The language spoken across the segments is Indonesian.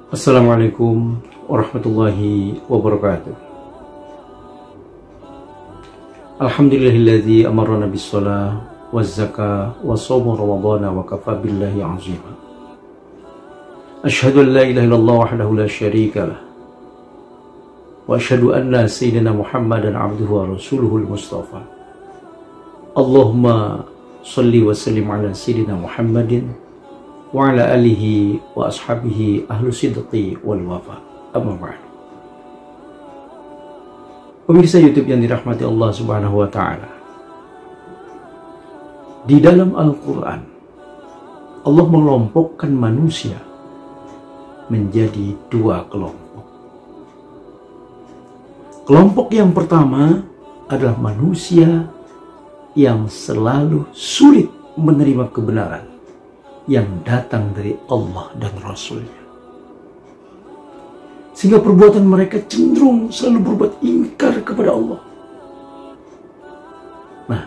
Assalamualaikum warahmatullahi wabarakatuh. Alhamdulillahilladzi amarna bis-shalah waz-zakah wa shaum ramadhana wa kafa billahi 'azima. Asyhadu an la ilaha illallah wahdahu la syarika lah. Wa asyhadu anna sayyidina Muhammadan 'abduhu wa rasuluhul mustafa. Allahumma shalli wa sallim ala sayyidina Muhammadin wa ala alihi wa ashabihi ahlu sidqi wal wafa. Amma ba'd. Pemirsa YouTube yang dirahmati Allah Subhanahu wa taala. Di dalam Al-Qur'an Allah mengelompokkan manusia menjadi dua kelompok. Kelompok yang pertama adalah manusia yang selalu sulit menerima kebenaran yang datang dari Allah dan Rasulnya, sehingga perbuatan mereka cenderung selalu berbuat ingkar kepada Allah. Nah,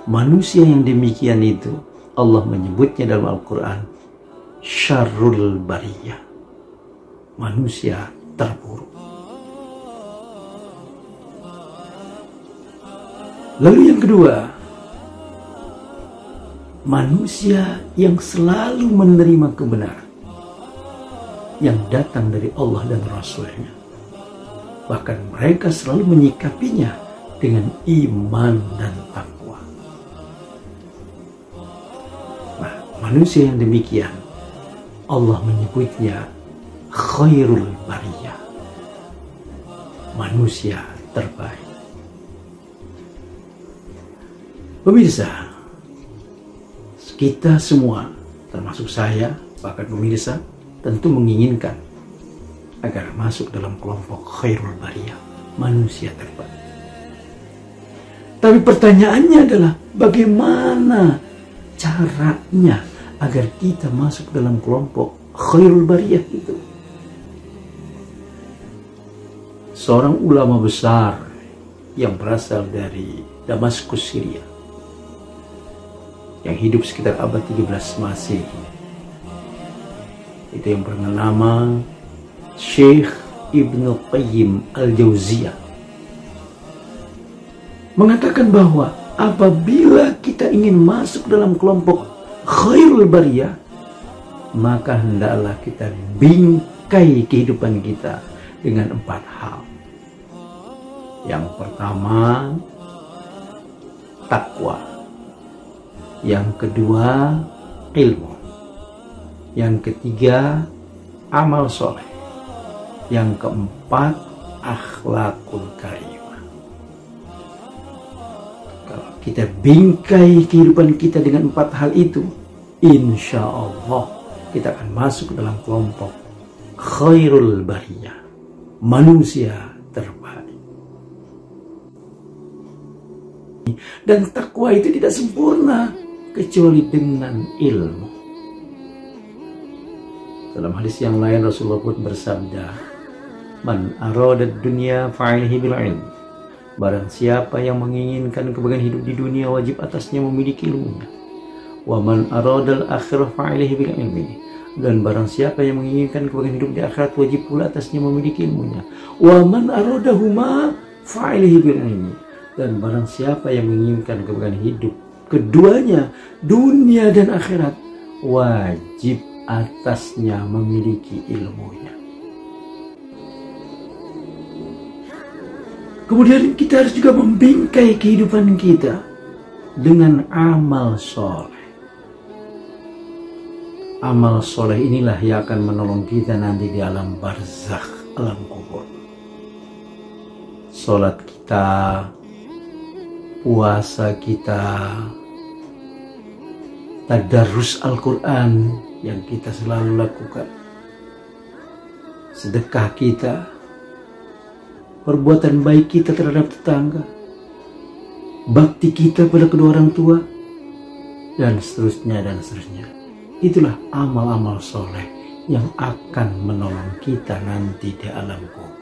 manusia yang demikian itu Allah menyebutnya dalam Al-Quran syarrul bariyah, manusia terburuk. Lalu yang kedua, manusia yang selalu menerima kebenaran yang datang dari Allah dan Rasulnya. Bahkan mereka selalu menyikapinya dengan iman dan takwa. Nah, manusia yang demikian Allah menyebutnya khairul bariyah, manusia terbaik. Pemirsa, kita semua, termasuk saya, bahkan pemirsa, tentu menginginkan agar masuk dalam kelompok khairul bariyah, manusia terbaik. Tapi pertanyaannya adalah bagaimana caranya agar kita masuk dalam kelompok khairul bariyah itu? Seorang ulama besar yang berasal dari Damaskus, Syria, yang hidup sekitar abad 13 Masehi, itu yang bernama Syekh Ibnu Qayyim Al-Jauziyah, mengatakan bahwa apabila kita ingin masuk dalam kelompok khairul bariyah, maka hendaklah kita bingkai kehidupan kita dengan 4 hal. Yang pertama, takwa. Yang kedua, ilmu. Yang ketiga, amal soleh. Yang keempat, akhlakul karimah. Kalau kita bingkai kehidupan kita dengan 4 hal itu, insya Allah kita akan masuk dalam kelompok khairul bariyah, manusia terbaik. Dan takwa itu tidak sempurna kecuali dengan ilmu. Dalam hadis yang lain Rasulullah pun bersabda, "Man aradad dunya fa'alaihi bil ilm." Barang siapa yang menginginkan kebahagiaan hidup di dunia, wajib atasnya memiliki ilmunya. "Wa man aradal akhirah fa'alaihi bil ilmi." Dan barang siapa yang menginginkan kebahagiaan hidup di akhirat, wajib pula atasnya memiliki ilmunya. "Wa man aradahuma fa'alaihi bil ilmi." Dan barang siapa yang menginginkan kebahagiaan hidup keduanya, dunia dan akhirat, wajib atasnya memiliki ilmunya. Kemudian kita harus juga membingkai kehidupan kita dengan amal soleh. Amal soleh inilah yang akan menolong kita nanti di alam barzakh, alam kubur. Salat kita, puasa kita, tadarus Al-Quran yang kita selalu lakukan, sedekah kita, perbuatan baik kita terhadap tetangga, bakti kita pada kedua orang tua, dan seterusnya dan seterusnya. Itulah amal-amal soleh yang akan menolong kita nanti di alam kubur.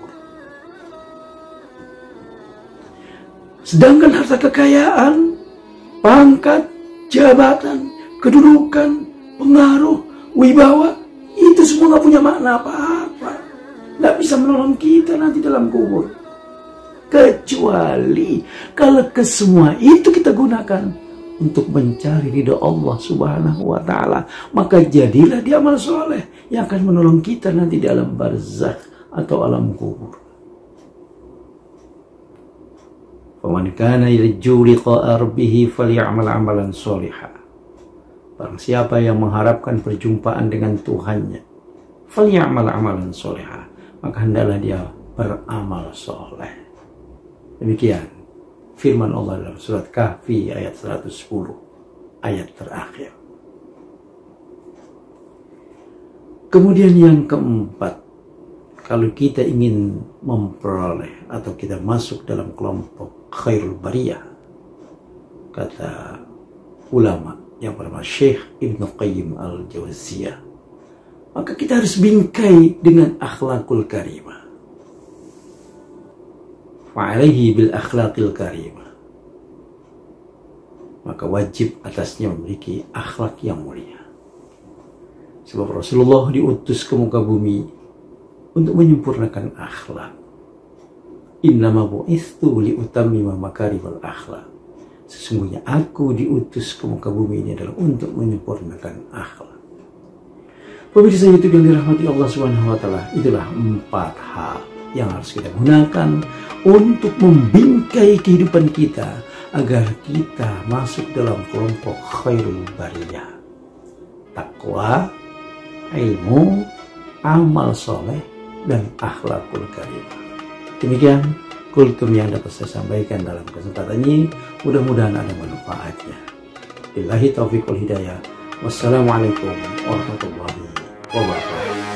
Sedangkan harta kekayaan, pangkat, jabatan, kedudukan, pengaruh, wibawa, itu semua gak punya makna apa-apa nggak bisa menolong kita nanti dalam kubur. Kecuali kalau kesemua itu kita gunakan untuk mencari ridha Allah Subhanahu wa Ta'ala, maka jadilah dia amal soleh yang akan menolong kita nanti di alam barzakh atau alam kubur. Faman kana yarju liqa'a rabbih falyamal 'amalan sholihan. Barang siapa yang mengharapkan perjumpaan dengan Tuhannya, falyamal 'amalan sholihan, maka hendaklah dia beramal soleh. Demikian firman Allah dalam surat Kahfi ayat 110, ayat terakhir. Kemudian yang keempat, kalau kita ingin memperoleh atau kita masuk dalam kelompok khairul bariyah, kata ulama yang bernama Syekh Ibnu Qayyim al-Jauziyah, maka kita harus bingkai dengan akhlakul karimah. Fa'alaihi bil akhlaqil karimah. Maka wajib atasnya memiliki akhlak yang mulia. Sebab Rasulullah diutus ke muka bumi untuk menyempurnakan akhlak. Innama bu'ithu liutammima makarimal akhlak. Sesungguhnya aku diutus ke muka bumi ini adalah untuk menyempurnakan akhlak. Pemirsa YouTube yang dirahmati Allah Subhanahu wa Ta'ala, itulah 4 hal yang harus kita gunakan untuk membingkai kehidupan kita agar kita masuk dalam kelompok khairul bariyah. Takwa, ilmu, amal soleh, dan akhlakul karimah. Demikian kultum yang dapat saya sampaikan dalam kesempatan ini. Mudah-mudahan ada manfaatnya. Billahi taufiq wal hidayah. Wassalamualaikum warahmatullahi wabarakatuh.